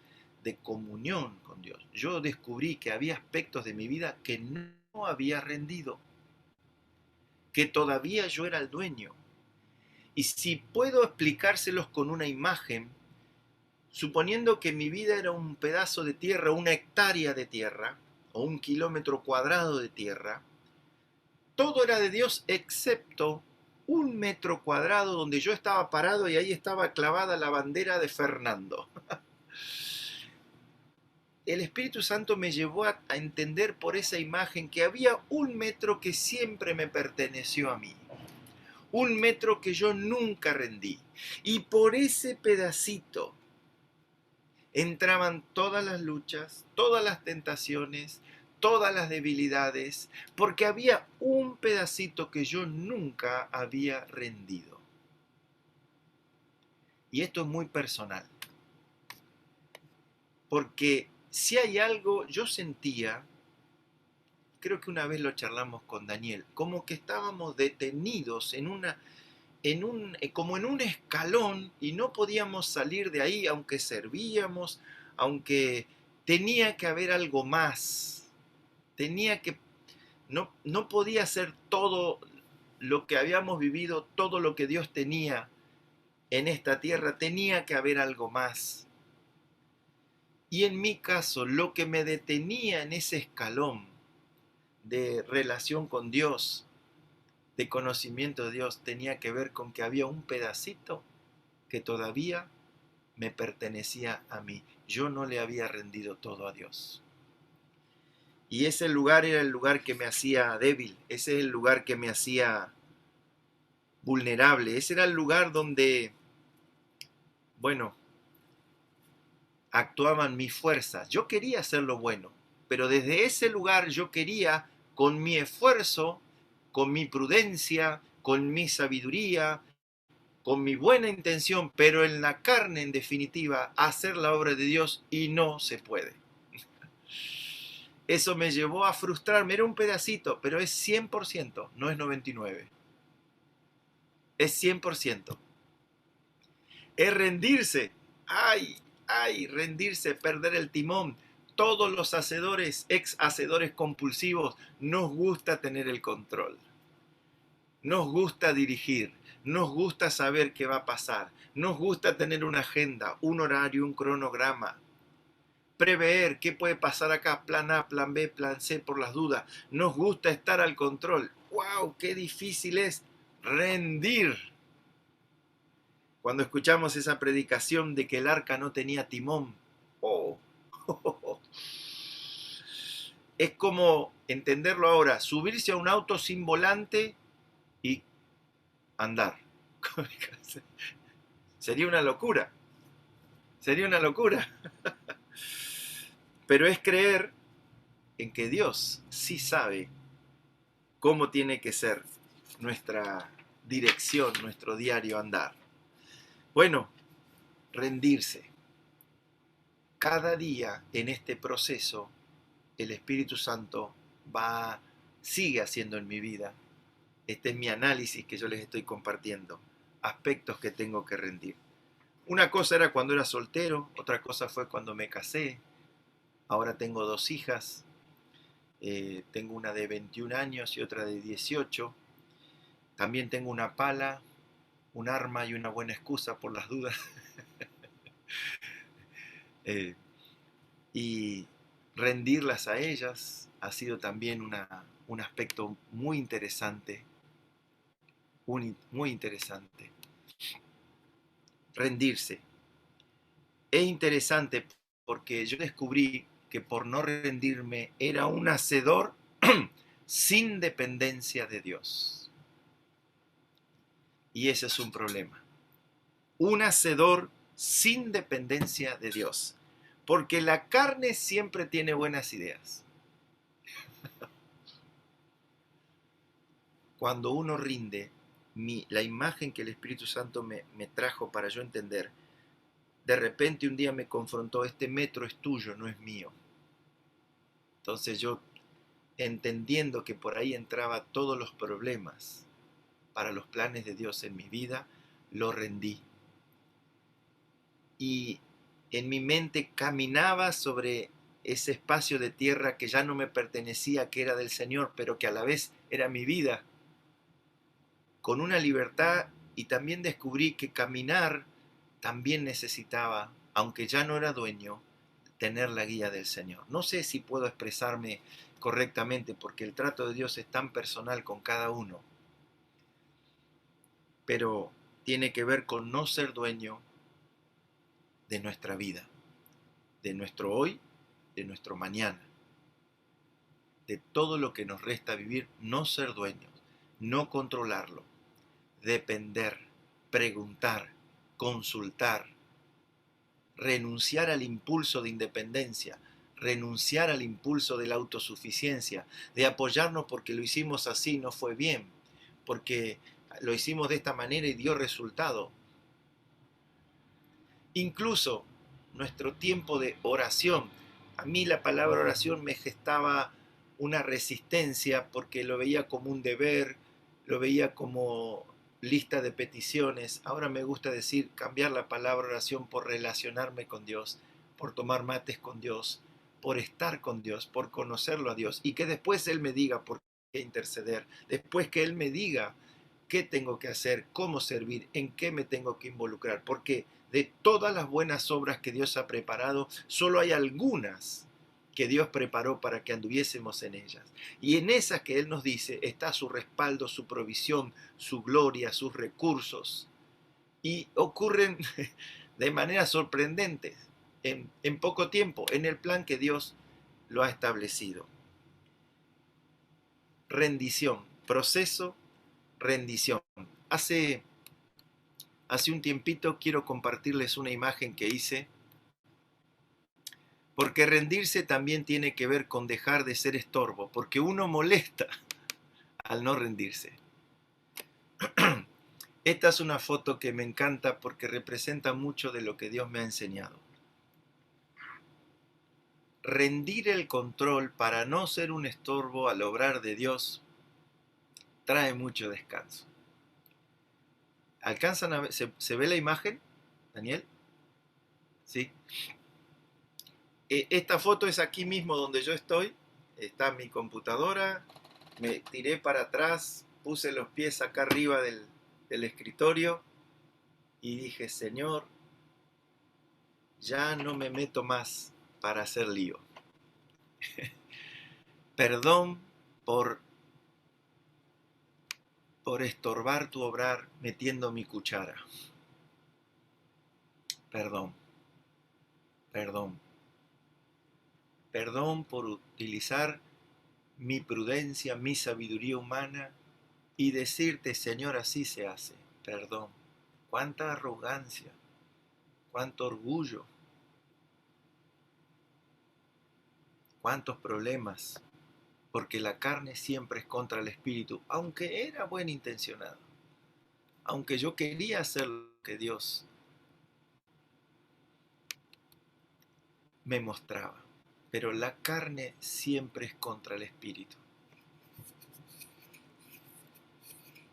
de comunión con Dios, yo descubrí que había aspectos de mi vida que no había rendido, que todavía yo era el dueño. Y si puedo explicárselos con una imagen, suponiendo que mi vida era un pedazo de tierra, una hectárea de tierra, o 1 kilómetro cuadrado de tierra, todo era de Dios excepto 1 metro cuadrado donde yo estaba parado y ahí estaba clavada la bandera de Fernando. El Espíritu Santo me llevó a entender por esa imagen que había 1 metro que siempre me perteneció a mí. 1 metro que yo nunca rendí. Y por ese pedacito entraban todas las luchas, todas las tentaciones, todas las debilidades, porque había un pedacito que yo nunca había rendido. Y esto es muy personal, porque si hay algo, yo sentía, creo que una vez lo charlamos con Daniel, como que estábamos detenidos como en un escalón y no podíamos salir de ahí, aunque servíamos, aunque tenía que haber algo más, no podía ser todo lo que habíamos vivido, todo lo que Dios tenía en esta tierra, tenía que haber algo más. Y en mi caso, lo que me detenía en ese escalón de relación con Dios, de conocimiento de Dios, tenía que ver con que había un pedacito que todavía me pertenecía a mí. Yo no le había rendido todo a Dios. Y ese lugar era el lugar que me hacía débil, ese es el lugar que me hacía vulnerable, ese era el lugar donde, bueno, actuaban mis fuerzas. Yo quería hacer lo bueno, pero desde ese lugar yo quería, con mi esfuerzo, con mi prudencia, con mi sabiduría, con mi buena intención, pero en la carne en definitiva, hacer la obra de Dios y no se puede. Eso me llevó a frustrarme, era un pedacito, pero es 100%, no es 99%, es 100%. Es rendirse, ay, rendirse, perder el timón. Todos los hacedores, ex hacedores compulsivos, nos gusta tener el control. Nos gusta dirigir, nos gusta saber qué va a pasar, nos gusta tener una agenda, un horario, un cronograma, prever qué puede pasar acá, plan A, plan B, plan C por las dudas. Nos gusta estar al control. ¡Wow! ¡Qué difícil es rendir! Cuando escuchamos esa predicación de que el arca no tenía timón, oh, es como entenderlo ahora, subirse a un auto sin volante y andar. Sería una locura, sería una locura. Pero es creer en que Dios sí sabe cómo tiene que ser nuestra dirección, nuestro diario andar. Bueno, rendirse. Cada día en este proceso el Espíritu Santo sigue haciendo en mi vida. Este es mi análisis que yo les estoy compartiendo. Aspectos que tengo que rendir. Una cosa era cuando era soltero, otra cosa fue cuando me casé. Ahora tengo 2 hijas. Tengo una de 21 años y otra de 18. También tengo una pala, un arma y una buena excusa por las dudas. eh, y rendirlas a ellas ha sido también un aspecto muy interesante, muy interesante. Rendirse. Es interesante porque yo descubrí que por no rendirme era un hacedor sin dependencia de Dios. Y ese es un problema. Un hacedor sin dependencia de Dios. Porque la carne siempre tiene buenas ideas. Cuando uno rinde, la imagen que el Espíritu Santo me trajo para yo entender, de repente un día me confrontó, este metro es tuyo, no es mío. Entonces yo, entendiendo que por ahí entraba todos los problemas para los planes de Dios en mi vida, lo rendí. y en mi mente caminaba sobre ese espacio de tierra que ya no me pertenecía, que era del Señor, pero que a la vez era mi vida, con una libertad, y también descubrí que caminar también necesitaba, aunque ya no era dueño, tener la guía del Señor. No sé si puedo expresarme correctamente porque el trato de Dios es tan personal con cada uno, pero tiene que ver con no ser dueño de nuestra vida, de nuestro hoy, de nuestro mañana, de todo lo que nos resta vivir, no ser dueños, no controlarlo, depender, preguntar, consultar, renunciar al impulso de independencia, renunciar al impulso de la autosuficiencia, de apoyarnos porque lo hicimos así, no fue bien, porque lo hicimos de esta manera y dio resultado. Incluso nuestro tiempo de oración. A mí la palabra oración me gestaba una resistencia porque lo veía como un deber, lo veía como lista de peticiones. Ahora me gusta decir, cambiar la palabra oración por relacionarme con Dios, por tomar mates con Dios, por estar con Dios, por conocerlo a Dios y que después Él me diga por qué interceder, después que Él me diga qué tengo que hacer, cómo servir, en qué me tengo que involucrar, porque de todas las buenas obras que Dios ha preparado, solo hay algunas que Dios preparó para que anduviésemos en ellas. Y en esas que Él nos dice está su respaldo, su provisión, su gloria, sus recursos. Y ocurren de manera sorprendente, en poco tiempo, en el plan que Dios lo ha establecido. Rendición, proceso, rendición. Hace un tiempito quiero compartirles una imagen que hice, porque rendirse también tiene que ver con dejar de ser estorbo, porque uno molesta al no rendirse. Esta es una foto que me encanta porque representa mucho de lo que Dios me ha enseñado. Rendir el control para no ser un estorbo al obrar de Dios trae mucho descanso. ¿Alcanzan a ver? ¿Se ve la imagen, Daniel? ¿Sí? Esta foto es aquí mismo donde yo estoy. Está mi computadora. Me tiré para atrás, puse los pies acá arriba del escritorio y dije, Señor, ya no me meto más para hacer lío. Perdón por estorbar tu obrar metiendo mi cuchara. Perdón, perdón. Perdón por utilizar mi prudencia, mi sabiduría humana y decirte, Señor, así se hace. Perdón. Cuánta arrogancia, cuánto orgullo, cuántos problemas, porque la carne siempre es contra el espíritu, aunque era buen intencionado, aunque yo quería hacer lo que Dios me mostraba, pero la carne siempre es contra el espíritu.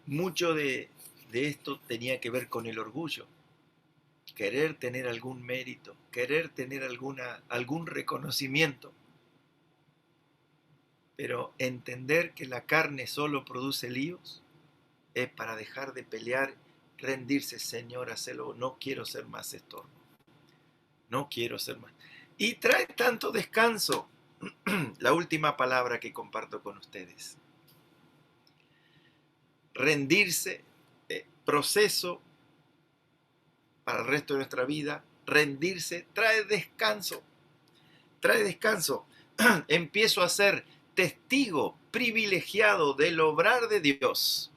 Mucho de esto tenía que ver con el orgullo, querer tener algún mérito, querer tener algún reconocimiento, pero entender que la carne solo produce líos es para dejar de pelear, rendirse, Señor, hacelo, no quiero ser más estorbo, no quiero ser más. Y trae tanto descanso, la última palabra que comparto con ustedes. Rendirse, proceso para el resto de nuestra vida, rendirse, trae descanso, trae descanso. Empiezo a ser testigo privilegiado del obrar de Dios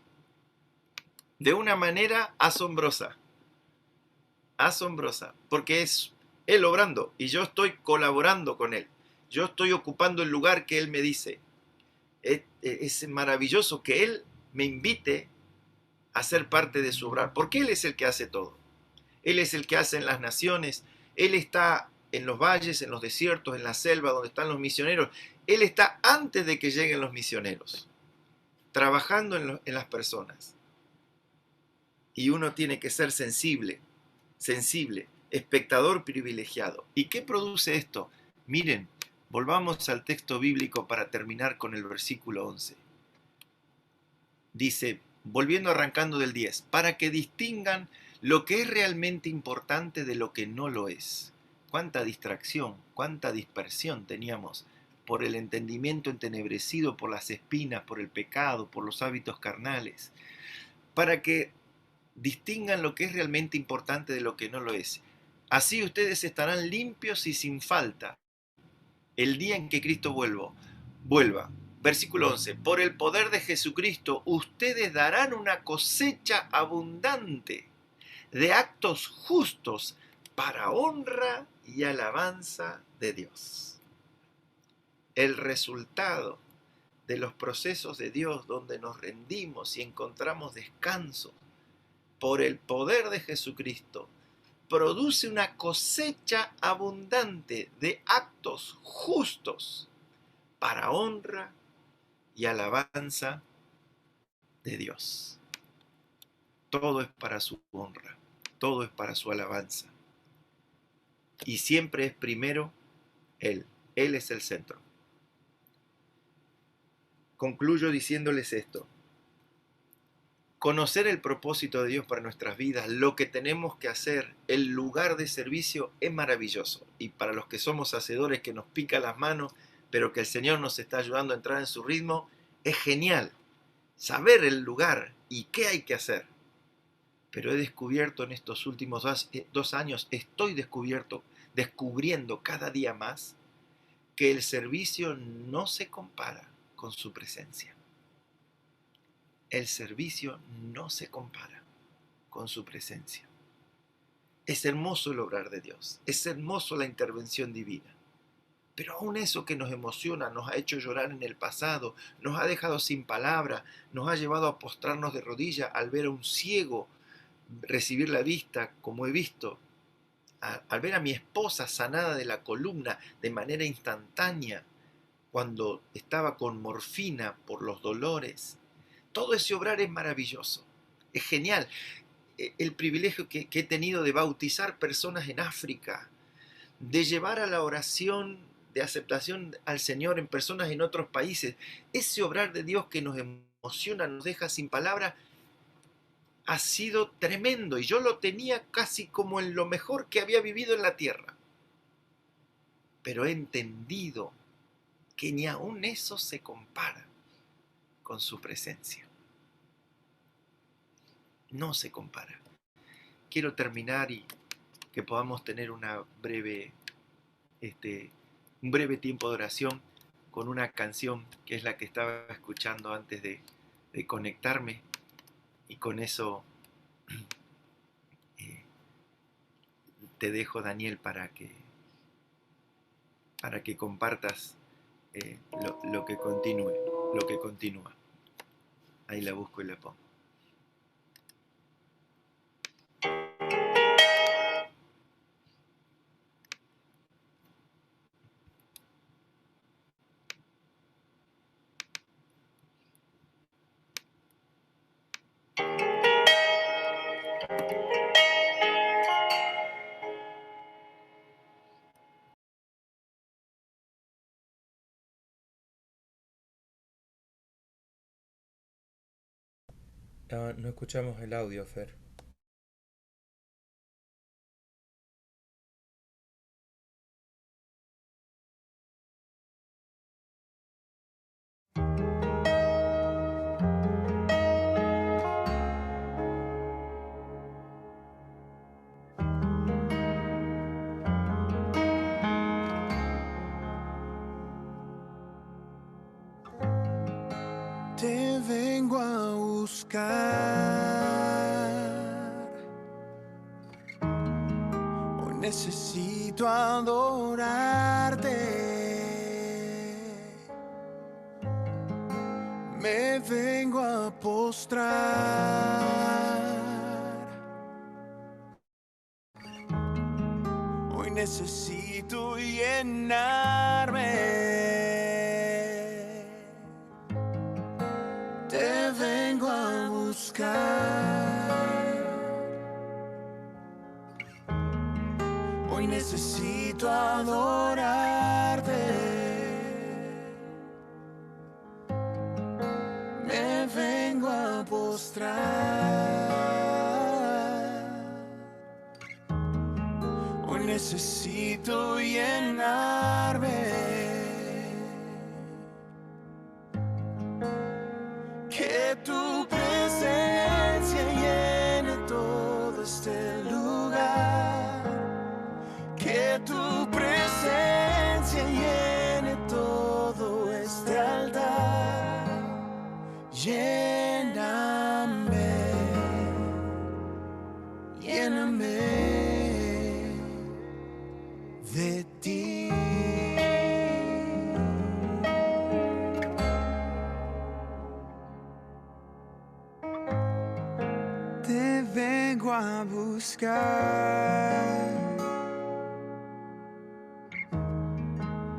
de una manera asombrosa, asombrosa, porque es Él obrando y yo estoy colaborando con Él, yo estoy ocupando el lugar que Él me dice. Es maravilloso que Él me invite a ser parte de su obrar, porque Él es el que hace todo. Él es el que hace en las naciones, Él está en los valles, en los desiertos, en la selva, donde están los misioneros. Él está antes de que lleguen los misioneros, trabajando en las personas. Y uno tiene que ser sensible, sensible. espectador privilegiado. ¿Y qué produce esto? Miren, volvamos al texto bíblico para terminar con el versículo 11. Dice, volviendo arrancando del 10, para que distingan lo que es realmente importante de lo que no lo es. Cuánta distracción, cuánta dispersión teníamos por el entendimiento entenebrecido, por las espinas, por el pecado, por los hábitos carnales. Para que distingan lo que es realmente importante de lo que no lo es. Así ustedes estarán limpios y sin falta el día en que Cristo vuelva. Versículo 11. Por el poder de Jesucristo, ustedes darán una cosecha abundante de actos justos para honra y alabanza de Dios. El resultado de los procesos de Dios donde nos rendimos y encontramos descanso por el poder de Jesucristo produce una cosecha abundante de actos justos para honra y alabanza de Dios. Todo es para su honra, todo es para su alabanza. Y siempre es primero Él. Él es el centro. Concluyo diciéndoles esto. Conocer el propósito de Dios para nuestras vidas, lo que tenemos que hacer, el lugar de servicio es maravilloso. Y para los que somos hacedores, que nos pica las manos, pero que el Señor nos está ayudando a entrar en su ritmo, es genial saber el lugar y qué hay que hacer. Pero he descubierto en estos últimos 2 años, estoy descubriendo cada día más que el servicio no se compara con su presencia. El servicio no se compara con su presencia. Es hermoso el obrar de Dios, es hermoso la intervención divina. Pero aún eso que nos emociona, nos ha hecho llorar en el pasado, nos ha dejado sin palabra, nos ha llevado a postrarnos de rodillas al ver a un ciego recibir la vista, como he visto, al ver a mi esposa sanada de la columna de manera instantánea, cuando estaba con morfina por los dolores. Todo ese obrar es maravilloso, es genial. El privilegio que he tenido de bautizar personas en África, de llevar a la oración de aceptación al Señor en personas en otros países, ese obrar de Dios que nos emociona, nos deja sin palabras, ha sido tremendo y yo lo tenía casi como en lo mejor que había vivido en la tierra. Pero he entendido que ni aun eso se compara con su presencia. No se compara. Quiero terminar y que podamos tener un breve tiempo de oración con una canción que es la que estaba escuchando antes de conectarme, y con eso te dejo, Daniel, para que compartas lo que continúa. Ahí la busco y la pongo. No escuchamos el audio, Fer. Te vengo a buscar, hoy necesito adorarte, me vengo a postrar, hoy necesito llenarme. Te vengo a buscar, necesito adorarte. Me vengo a postrar. Hoy necesito llenarme. Que tu presencia llene todo este lugar. Que tu presencia llene todo este altar. Lléname, lléname de ti. Te vengo a buscar.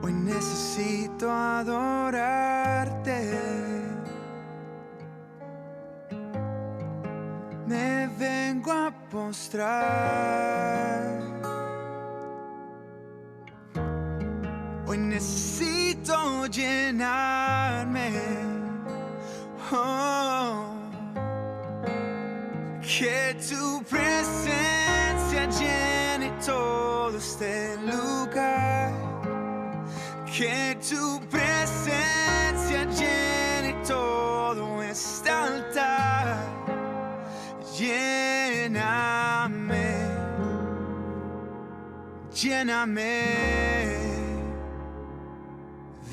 Hoy necesito adorarte. Me vengo a postrar. Hoy necesito llenarme. Oh. Que tu presencia llene todo este lugar. Que tu presencia llene todo este altar. Lléname, lléname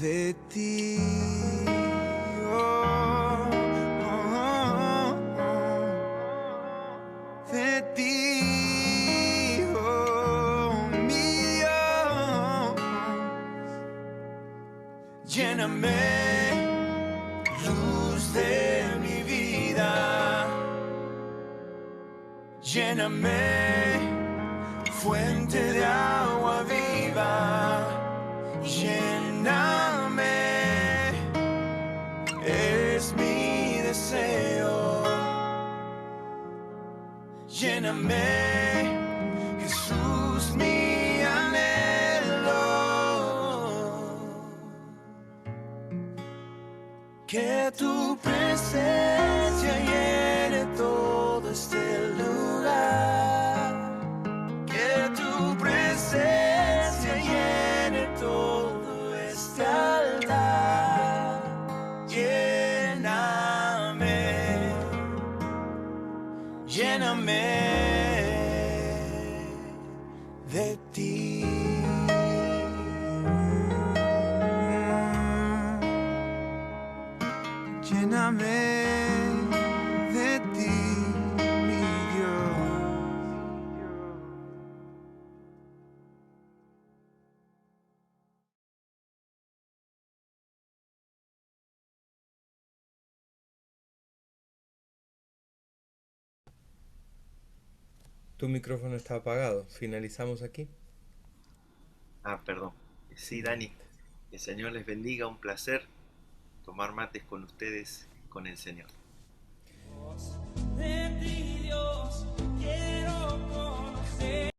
de ti. De ti, oh mío. Lléname, luz de mi vida. Lléname, fuente de agua viva. Lléname, es mi deseo. Lléname, Jesús, mi anhelo. Que tu presencia llene todo este lugar. Que tu presencia llene todo este altar. Lléname, lléname de ti. Lléname de ti, mi Dios. Tu micrófono está apagado. Finalizamos aquí. Perdón. Sí, Dani, que el Señor les bendiga, un placer tomar mates con ustedes, con el Señor.